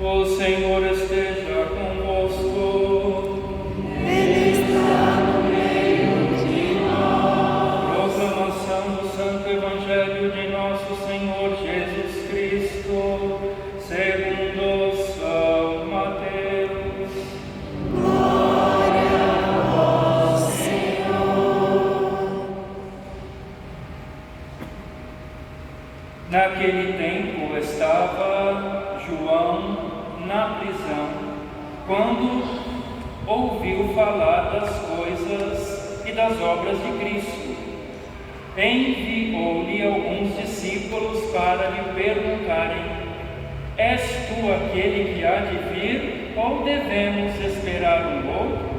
O Senhor esteja convosco. Ele está no meio de nós. Proclamação do Santo Evangelho de nosso Senhor Jesus Cristo, segundo São Mateus. Glória a vós, Senhor. Naquele tempo estava João na prisão, quando ouviu falar das coisas e das obras de Cristo. Enviou-lhe alguns discípulos para lhe perguntarem: És tu aquele que há de vir, ou devemos esperar um outro?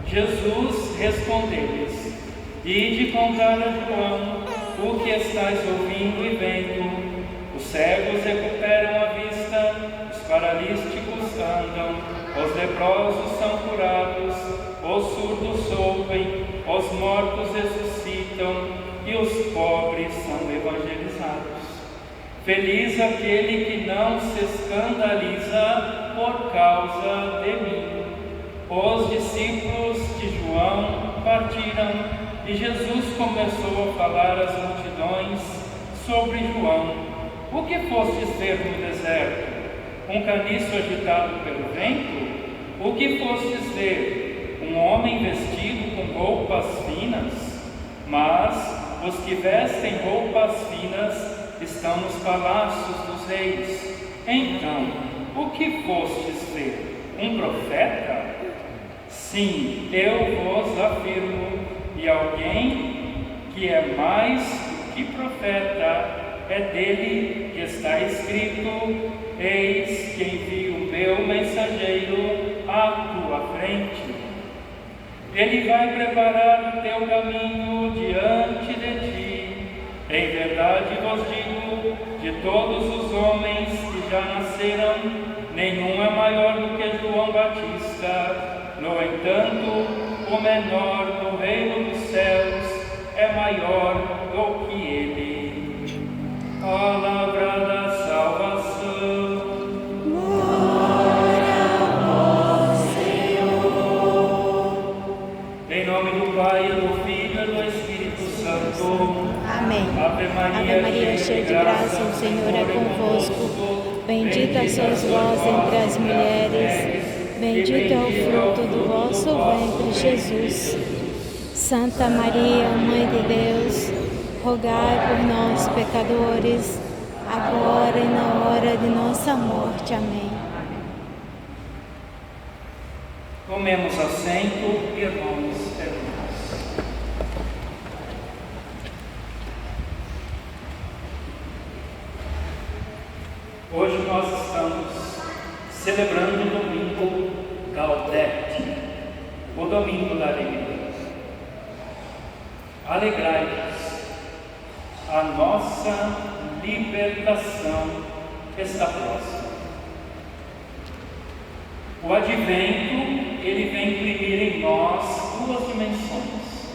Jesus respondeu-lhes: Ide contar a João o que estáis ouvindo e vendo. Os cegos recuperam a vista, os paralíticos andam, os leprosos são curados, os surdos ouvem, os mortos ressuscitam e os pobres são evangelizados. Feliz aquele que não se escandaliza por causa de mim. Os discípulos de João partiram e Jesus começou a falar às multidões sobre João. O que fostes ver no deserto? Um caniço agitado pelo vento? O que fostes ver? Um homem vestido com roupas finas? Mas os que vestem roupas finas estão nos palácios dos reis. Então, o que fostes ver? Um profeta? Sim, eu vos afirmo, e alguém que é mais do que profeta, é dele que está escrito: Eis que envio o meu mensageiro à tua frente. Ele vai preparar o teu caminho diante de ti. Em verdade vos digo, de todos os homens que já nasceram, nenhum é maior do que João Batista. No entanto, o menor no reino dos céus é maior do que ele. Palavra da salvação. Glória a vós, Senhor. Em nome do Pai, do Filho e do Espírito Santo. Amém. Ave Maria, cheia de graça, o Senhor é convosco. Bendita sois vós entre as mulheres, bendito é o fruto do vosso ventre, Jesus. Santa Maria, Mãe de Deus, rogai por nós, pecadores, agora e na hora de nossa morte. Amém. Tomemos assento, irmãos e irmãs. Hoje nós estamos celebrando o domingo Gaudete, o domingo da alegria. Alegrai-vos, a nossa libertação está próxima. O advento, ele vem imprimir em nós duas dimensões.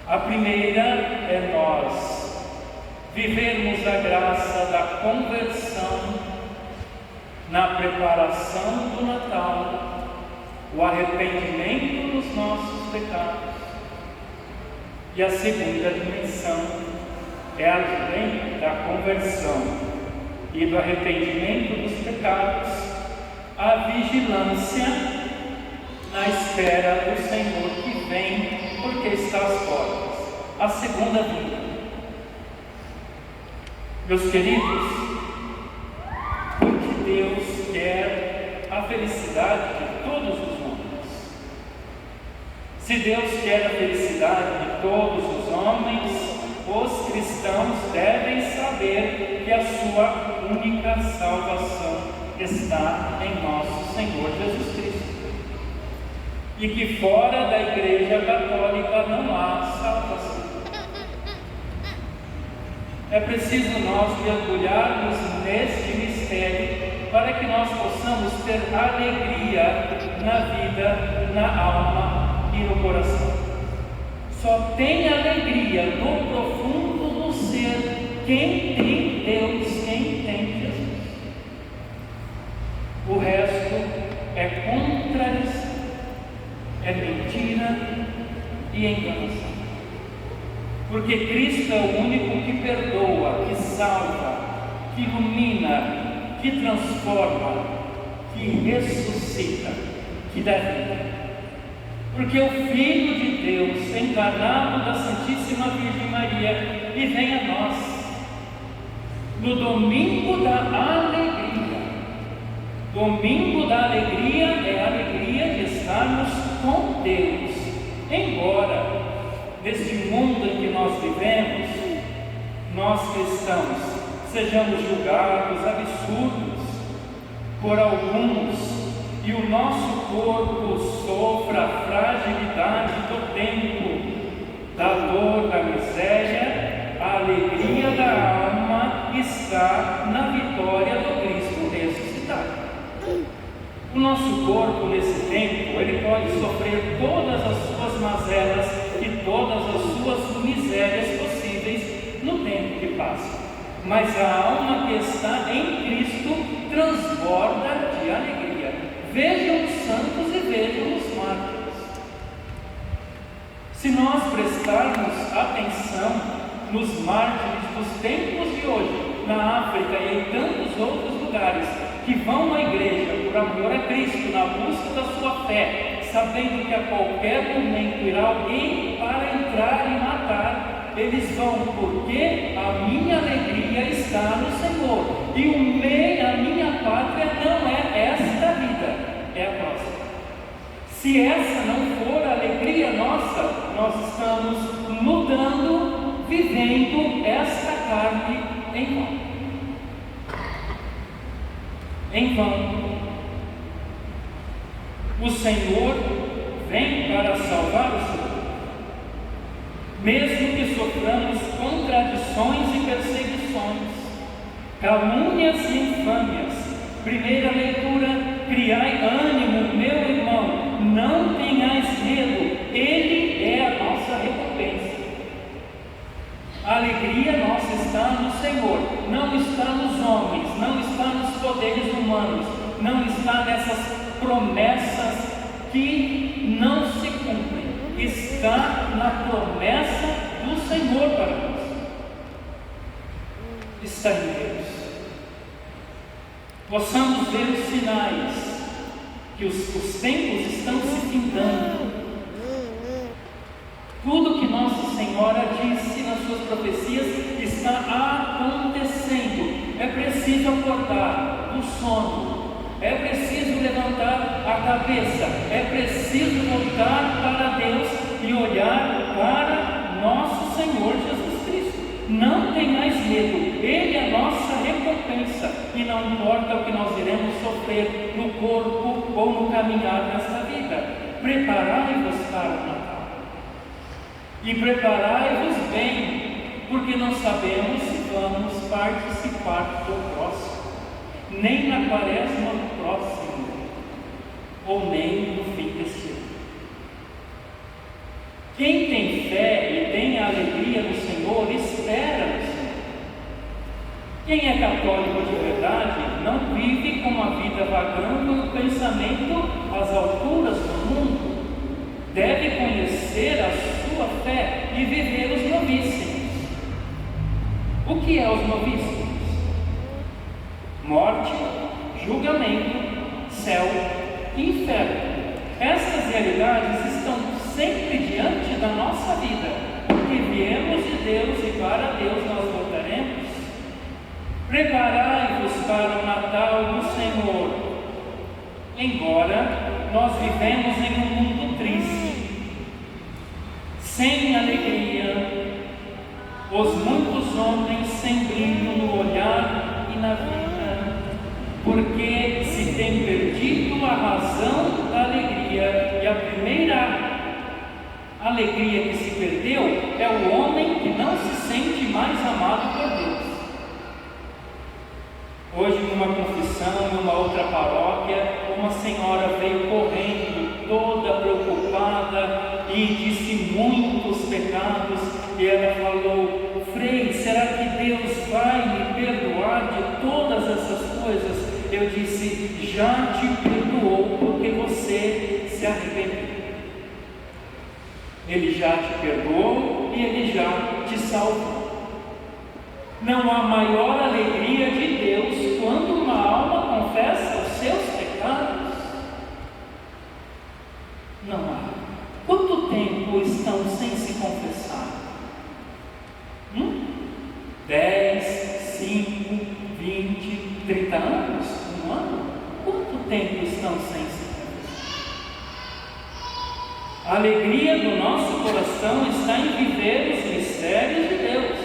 A primeira é nós vivermos a graça da conversão na preparação do Natal, o arrependimento dos nossos pecados. E a segunda dimensão é, além da conversão e do arrependimento dos pecados, a vigilância na espera do Senhor que vem, porque está às portas, a segunda vinda. Meus queridos, porque Deus quer a felicidade de todos os homens. Se Deus quer a felicidade de todos os homens, os cristãos devem saber que a sua única salvação está em nosso Senhor Jesus Cristo. E que fora da Igreja Católica não há salvação. É preciso nós mergulharmos neste mistério para que nós possamos ter alegria na vida, na alma e no coração. Só tem alegria no profundo do ser quem tem Deus, quem tem Jesus. e enganação. Porque Cristo é o único que perdoa, que salva, que ilumina, que transforma, que ressuscita, que dá vida. Porque o Filho de Deus, encarnado da Santíssima Virgem Maria, e vem a nós no domingo da alegria. Domingo da alegria é a alegria de estarmos com Deus. Embora neste mundo em que nós vivemos, nós cristãos sejamos julgados absurdos por alguns, e o nosso corpo sofra a fragilidade do tempo, da dor, da miséria, a alegria da alma está na vitória do Cristo ressuscitado. O nosso corpo nesse tempo, ele pode sofrer todas as suas mazelas e todas as suas misérias possíveis no tempo que passa, mas a alma que está em Cristo transborda de alegria. Vejam os santos e vejam os mártires. Se nós prestarmos atenção nos mártires dos tempos de hoje, na África e em tantos outros lugares, que vão à igreja por amor a Cristo, na busca da sua fé, sabendo que a qualquer momento irá alguém para entrar e matar, eles vão porque a minha alegria está no Senhor, e a minha pátria não é esta vida, é a próxima. Se essa não for a alegria nossa, nós estamos lutando, vivendo esta carne em vão. Em vão. O Senhor vem para salvar o seu povo. Mesmo que soframos contradições e perseguições, calúnias e infâmias. Primeira leitura: criai ânimo, meu irmão, não tenhais medo, Ele é a nossa recompensa. A alegria nossa está no Senhor, não está nos homens, não está nos poderes humanos, não está nessas promessas que não se cumprem, está na promessa do Senhor para nós. Está em Deus. Possamos ver os sinais que os tempos estão se findando. Tudo que Nossa Senhora disse nas suas profecias está acontecendo. É preciso acordar do sono, é preciso levantar a cabeça, é preciso voltar para Deus e olhar para nosso Senhor Jesus Cristo. Não tenhais medo, Ele é a nossa recompensa, e não importa o que nós iremos sofrer no corpo ou no caminhar nesta vida. Preparai-vos para o Natal. E preparai-vos bem, porque não sabemos se vamos participar do próximo, nem na quaresma do próximo, ou nem no fim deste ano. Quem tem fé e tem a alegria do Senhor, espera no Senhor. Quem é católico de verdade não vive com a vida vagando no pensamento às alturas do mundo. Deve conhecer a sua fé e viver os novíssimos. O que é os novíssimos? Morte, julgamento, céu e inferno. Essas realidades estão sempre diante da nossa vida, porque viemos de Deus e para Deus nós voltaremos. Preparai-vos para o Natal do Senhor. Embora nós vivemos em um mundo triste, sem alegria, os muitos homens sem brilho no olhar e na vida, porque se tem perdido a razão da alegria, e a primeira alegria que se perdeu é o homem que não se sente mais amado por Deus. Hoje, numa confissão, numa outra paróquia, uma senhora veio correndo, toda preocupada, e disse muitos pecados, e ela falou: Frei, será que Deus vai me perdoar de todas essas coisas? Eu disse: já te perdoou, porque você se arrependeu. Ele já te perdoou e Ele já te salvou. Não há maior alegria de Deus quando uma alma confessa os seus pecados. Não há. Quanto tempo estão sem se confessar? 10, 5, 20, 30 anos? Um ano? Quanto tempo estão sem se confessar? A alegria do nosso coração está em viver os mistérios de Deus.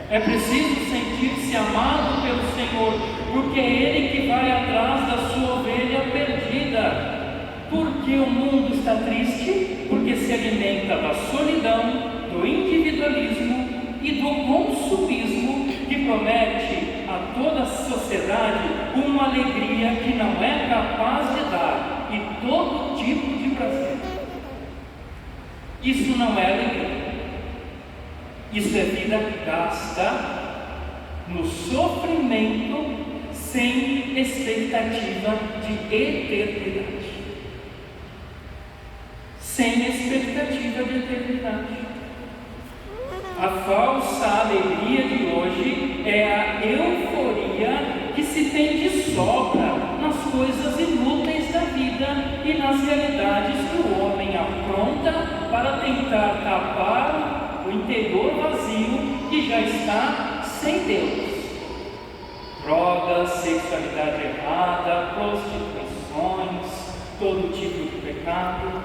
É preciso sentir-se amado pelo Senhor, porque é Ele que vai atrás da sua ovelha perdida. Porque o mundo está triste? Porque se alimenta da solidão, do individualismo e do consumismo, que promete a toda a sociedade uma alegria que não é capaz de dar, e todo tipo de prazer. Isso não é alegria. Isso é vida gasta no sofrimento, sem expectativa de eternidade. Sem expectativa de eternidade. A falsa alegria de hoje é a euforia que se tem de sobra nas coisas inúteis da vida e nas realidades que o homem apronta para tentar tapar o interior vazio que já está sem Deus. Drogas, sexualidade errada, prostituições, todo tipo de pecado.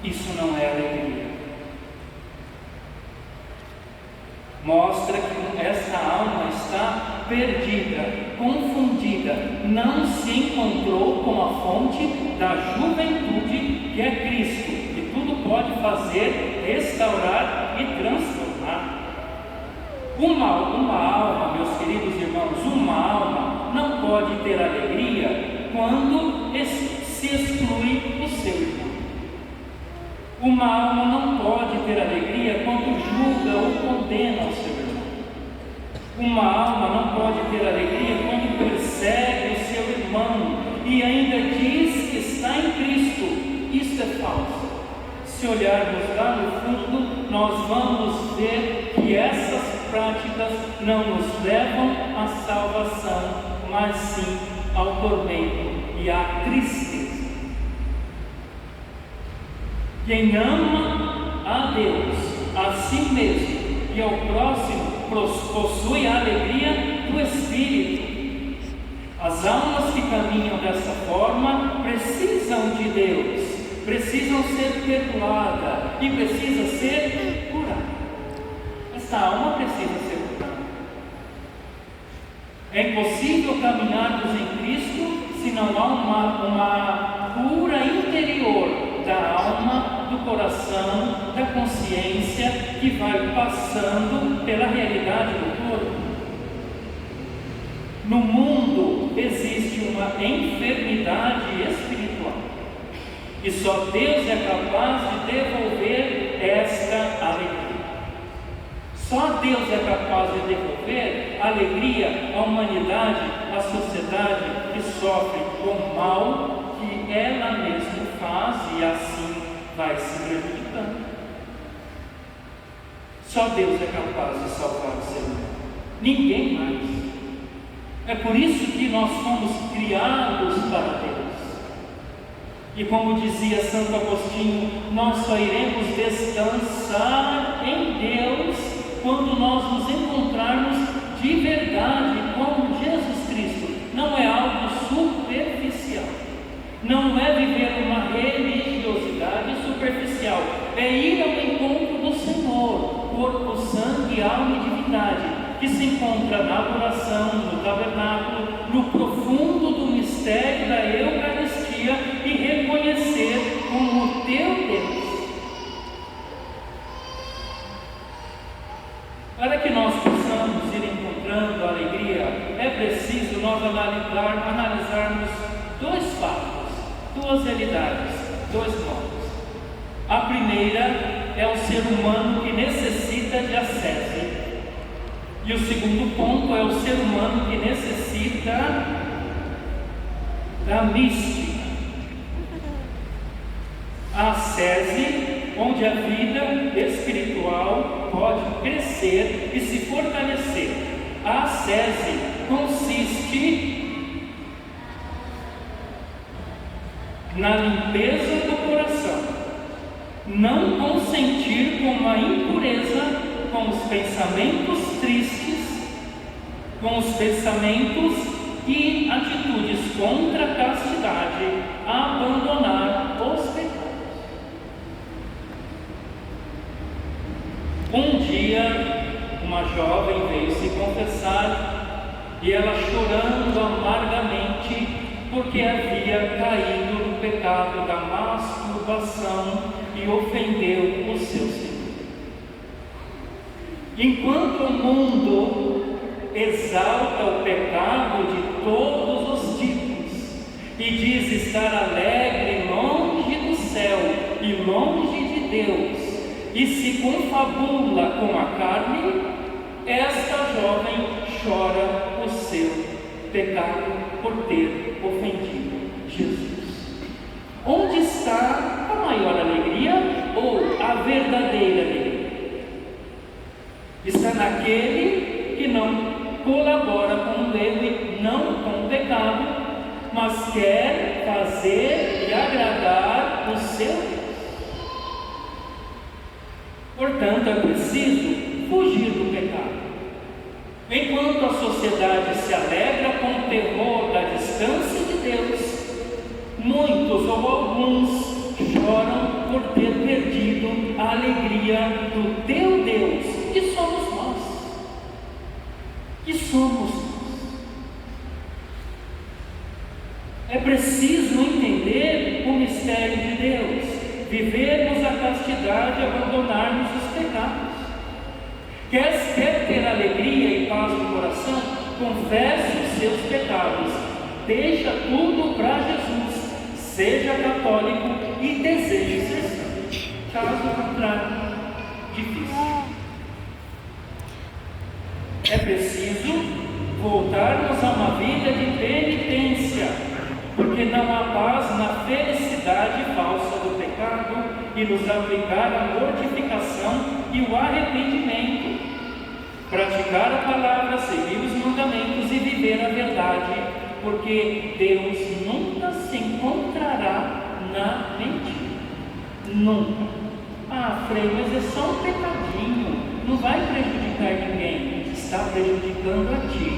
Isso não é alegria. Mostra que essa alma está perdida, confundida, não se encontrou com a fonte da juventude que é Cristo, que tudo pode fazer, restaurar e transformar. Uma alma, meus queridos irmãos, uma alma não pode ter alegria quando se exclui do seu irmão. Uma alma não pode ter alegria quando julga ou condena o seu irmão. Uma alma não pode ter alegria quando persegue o seu irmão e ainda diz que está em Cristo. Isso é falso. Se olharmos lá no fundo, nós vamos ver que essas práticas não nos levam à salvação, mas sim ao tormento e à tristeza. Quem ama a Deus, a si mesmo e ao próximo, possui a alegria do Espírito. As almas que caminham dessa forma precisam de Deus, precisam ser perdoadas e precisam ser curadas. Essa alma precisa ser curada. É impossível caminharmos em Cristo se não há uma cura interior da alma, do coração, da consciência, que vai passando pela realidade do corpo. No mundo existe uma enfermidade espiritual e só Deus é capaz de devolver esta alegria. Só Deus é capaz de devolver alegria à humanidade, à sociedade que sofre com o mal que ela mesma faz e assim vai se prejudicando. Só Deus é capaz de salvar o ser humano, ninguém mais. É por isso que nós fomos criados para Deus. E como dizia Santo Agostinho, nós só iremos descansar em Deus quando nós nos encontrarmos de verdade com Jesus Cristo. Não é algo superficial. Não é viver uma religiosidade superficial, é ir ao encontro do Senhor, corpo, sangue, alma e divindade, que se encontra na adoração, no tabernáculo, no profundo do mistério da Eucaristia e reconhecer como o teu Deus. Para que nós possamos ir encontrando a alegria, é preciso nós analisarmos dois fatos. Duas realidades, dois modos. A primeira é o ser humano que necessita de ascese. E o segundo ponto é o ser humano que necessita da mística. A ascese, onde a vida espiritual pode crescer e se fortalecer. A ascese consiste na limpeza do coração, não consentir com a impureza, com os pensamentos tristes, com os pensamentos e atitudes contra a castidade, a abandonar os pecados. Um dia, uma jovem veio se confessar e ela chorando amargamente porque havia caído no pecado da masturbação e ofendeu o seu Senhor. Enquanto o mundo exalta o pecado de todos os tipos e diz estar alegre longe do céu e longe de Deus, e se confabula com a carne, esta jovem chora o seu pecado por ter ofendido Jesus. Onde está a maior alegria ou a verdadeira alegria? Está naquele que não colabora com o erro e não com o pecado, mas quer fazer e agradar o seu Deus. Portanto, é preciso fugir do pecado. Enquanto a sociedade se alegra com o terror da distância de Deus, muitos ou alguns choram por ter perdido a alegria do teu Deus, que somos nós. Que somos nós. É preciso entender o mistério de Deus, vivermos a castidade e abandonarmos os pecados. Quer ter alegria e paz no coração? Confesse os seus pecados, deixa tudo para Jesus, seja católico e deseje ser santo. Caso contrário, difícil. É preciso voltarmos a uma vida de penitência, porque não há paz na felicidade falsa do pecado, e nos aplicar a mortificação e o arrependimento, praticar a palavra, seguir os mandamentos e viver a verdade, porque Deus nunca se encontrará na mentira. Nunca. Ah, Frei, mas é só um pecadinho, não vai prejudicar ninguém. Está prejudicando a ti.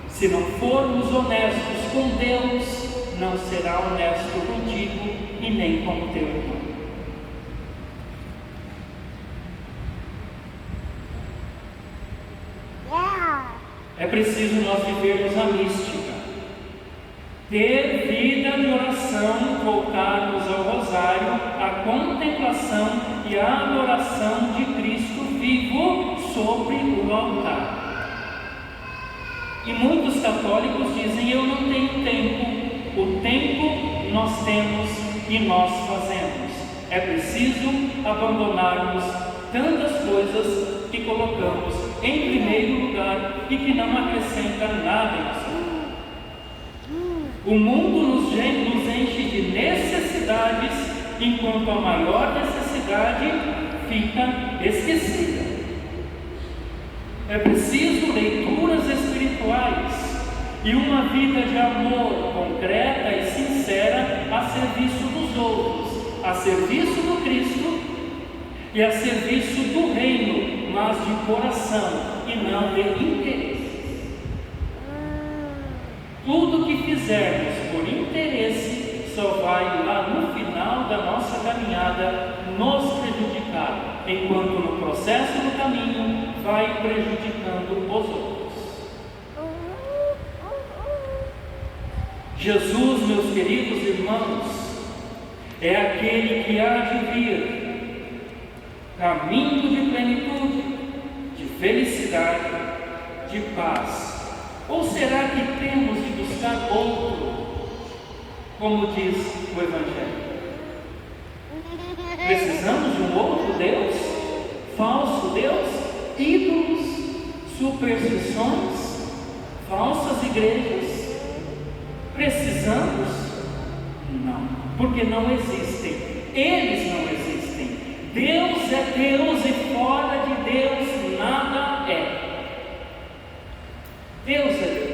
Se não formos honestos com Deus, não será honesto contigo e nem com o teu irmão. É preciso nós vivermos a mística, ter vida de oração, voltarmos ao rosário, à contemplação e à adoração de Cristo vivo sobre o altar. E muitos católicos dizem: eu não tenho tempo. O tempo nós temos e nós fazemos. É preciso abandonarmos tantas coisas que colocamos em primeiro lugar e que não acrescenta nada em nossa vida. O mundo nos enche de necessidades, enquanto a maior necessidade fica esquecida. É preciso leituras espirituais e uma vida de amor concreta e sincera a serviço dos outros, a serviço do Cristo e a serviço do reino, mas de coração e não de interesses. Tudo que fizermos por interesse só vai lá no final da nossa caminhada nos prejudicar, enquanto no processo do caminho vai prejudicando os outros. Jesus, meus queridos irmãos, é aquele que há de vir, caminho de plenitude, de felicidade, de paz. Ou será que temos de buscar outro, como diz o Evangelho? Precisamos de um outro Deus? Falso Deus? Ídolos? Superstições? Falsas igrejas? Precisamos? Não, porque não existem. Eles não existem. Deus é Deus e fora de Deus nada é. Deus é Deus.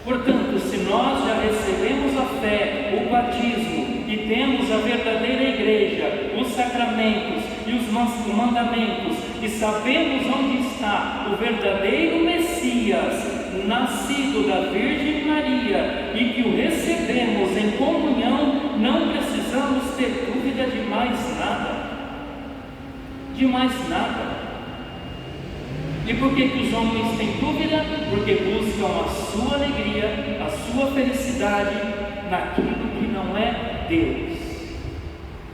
Portanto, se nós já recebemos a fé, o batismo, e temos a verdadeira igreja, os sacramentos e os mandamentos, e sabemos onde está o verdadeiro Messias, nascido da Virgem Maria, e que o recebemos em comunhão, não precisamos ter dúvida de mais nada. De mais nada. E por que os homens têm dúvida? Porque buscam a sua alegria, a sua felicidade naquilo que não é Deus.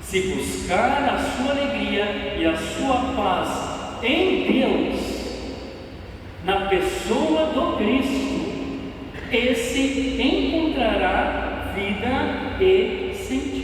Se buscar a sua alegria e a sua paz em Deus, na pessoa do Cristo, esse encontrará vida e sentido.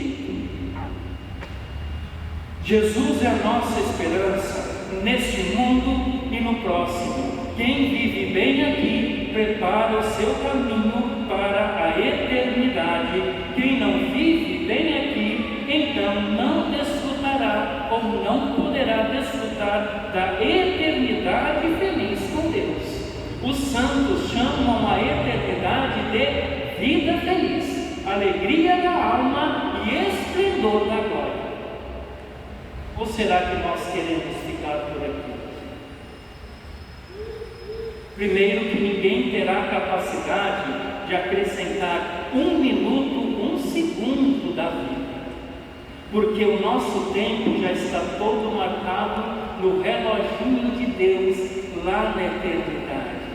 Jesus é a nossa esperança neste mundo e no próximo. Quem vive bem aqui prepara o seu caminho para a eternidade. Quem não vive bem aqui, então não desfrutará ou não poderá desfrutar da eternidade feliz com Deus. Os santos chamam a eternidade de vida feliz, alegria da alma e esplendor da glória. Ou será que nós queremos ficar por aqui? Primeiro, que ninguém terá capacidade de acrescentar 1 minuto, 1 segundo da vida, porque o nosso tempo já está todo marcado no reloginho de Deus lá na eternidade.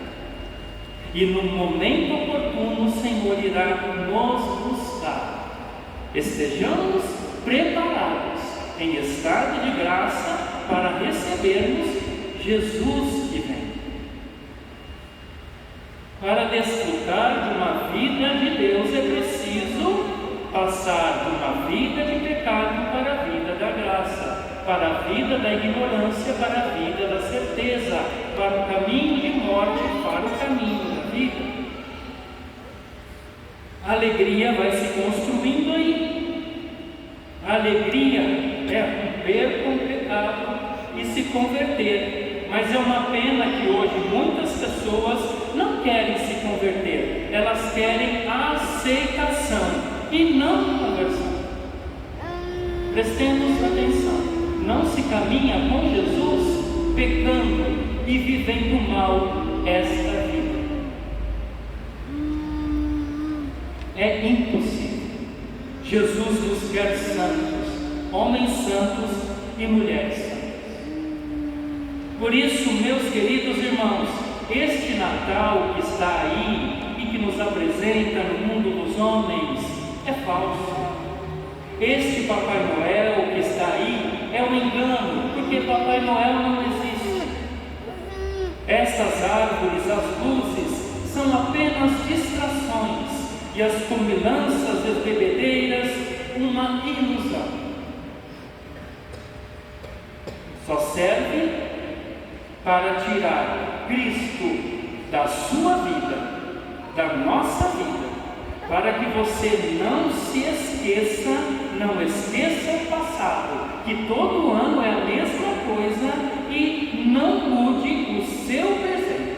E no momento oportuno o Senhor irá nos buscar. Estejamos preparados em estado de graça para recebermos Jesus que vem. Para desfrutar de uma vida de Deus é preciso passar de uma vida de pecado para a vida da graça, para a vida da ignorância para a vida da certeza, para o caminho de morte para o caminho da vida. A alegria vai se construindo aí. A alegria é romper com o pecado e se converter. Mas é uma pena que hoje muitas pessoas não querem se converter, elas querem aceitação e não conversão. Prestemos atenção, não se caminha com Jesus pecando e vivendo mal esta vida. É impossível. Jesus nos quer santos, homens santos e mulheres santas. Por isso, meus queridos irmãos, este Natal que está aí e que nos apresenta no mundo dos homens é falso. Este Papai Noel que está aí é um engano, porque Papai Noel não existe. Estas árvores, as luzes, são apenas distrações e as comilanças das bebedeiras uma ilusão. Só serve para tirar Cristo da sua vida, da nossa vida, para que você não se esqueça, não esqueça o passado, que todo ano é a mesma coisa e não mude o seu presente.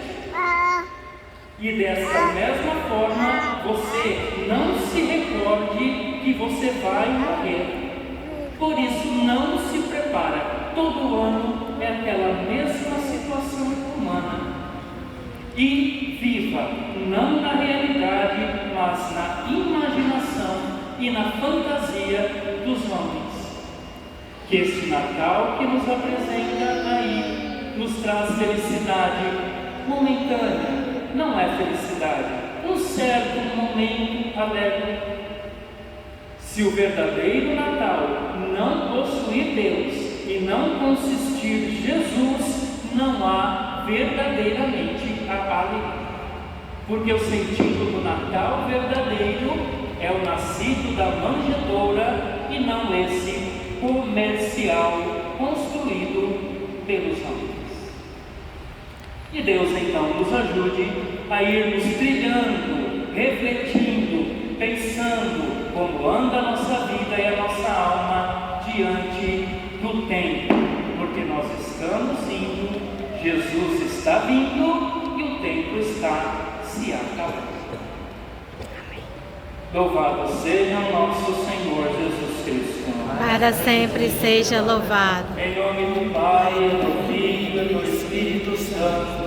E dessa mesma forma, você não se recorde que você vai morrer. Por isso, não se prepara. Todo ano é aquela mesma situação humana. E viva, não na realidade, mas na imaginação e na fantasia dos homens. Que este Natal que nos apresenta aí nos traz felicidade momentânea. Não é felicidade, um certo momento alegre. Se o verdadeiro Natal não possuir Deus e não consistir Jesus, não há verdadeiramente a alegria. Porque o sentido do Natal verdadeiro é o nascido da manjedoura e não esse comercial construído pelos homens. Que Deus então nos ajude a irmos trilhando, refletindo, pensando como anda a nossa vida e a nossa alma estamos indo, Jesus está vindo e o tempo está se acabando. Louvado seja o nosso Senhor Jesus Cristo. Para sempre seja louvado. Em nome do Pai, do Filho e do Espírito Santo.